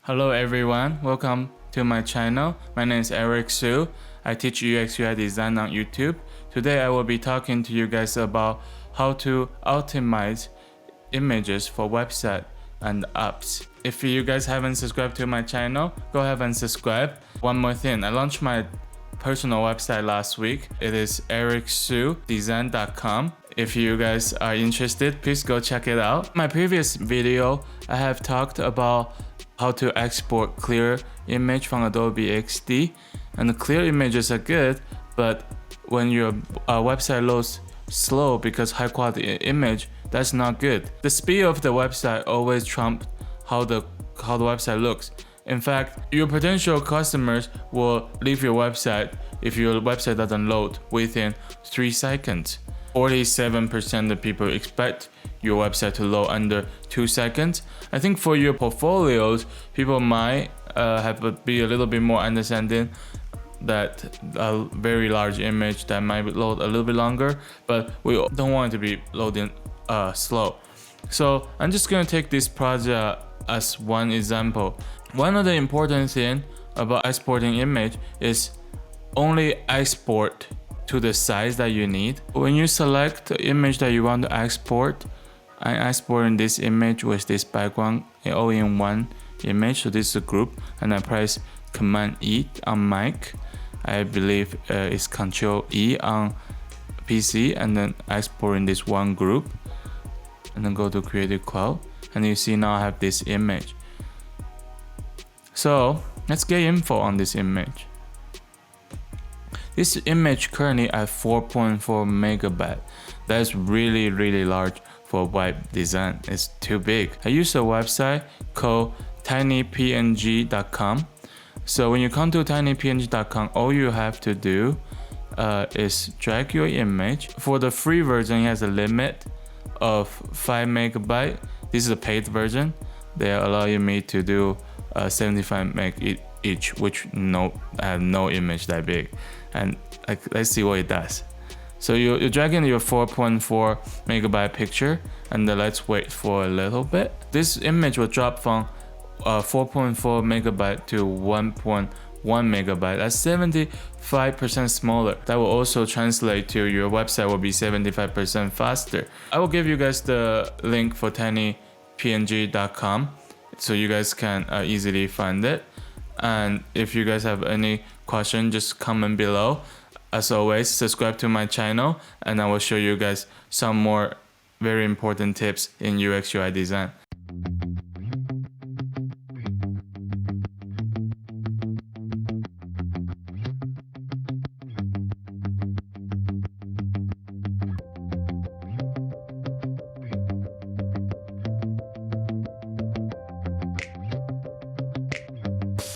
Hello everyone, welcome to my channel. My name is Erick Su. I teach UX UI design on YouTube. Today I will be talking to you guys about how to optimize images for website and apps. If you guys haven't subscribed to my channel, go ahead and subscribe. One more thing, I launched my personal website last week. It is ericksudesign.com. If you guys are interested, please go check it out. My previous video, I have talked about how to export clear image from Adobe XD, and the clear images are good, but when your website loads slow because high quality image, that's not good. The speed of the website always trumps how the website looks. In fact, your potential customers will leave your website if your website doesn't load within 3 seconds. 47% of people expect your website to load under 2 seconds. I think for your portfolios, people might be a little bit more understanding that a very large image that might load a little bit longer, but we don't want it to be loading slow. So I'm just gonna take this project as one example. One of the important things about exporting image is only export to the size that you need. When you select the image that you want to export, I'm exporting this image with this background all in one image. So this is a group, and I press Command E on Mac. I believe it's Control E on PC, and then exporting this one group, and then go to Creative Cloud, and you see now I have this image. So let's get info on this image. This image currently at 4.4 megabyte. That's really large for web design. It's too big. I use a website called tinypng.com. So when you come to tinypng.com, all you have to do is drag your image. For the free version, it has a limit of 5 megabyte. This is a paid version. They allow me to do 75 meg each, which I have no image that big. And let's see what it does. So you're dragging your 4.4 megabyte picture, and then let's wait for a little bit. This image will drop from 4.4 megabyte to 1.1 megabyte. That's 75% smaller. That will also translate to your website will be 75% faster. I will give you guys the link for tinypng.com so you guys can easily find it. And if you guys have any question, just comment below. As always, subscribe to my channel, and I will show you guys some more very important tips in UX UI design.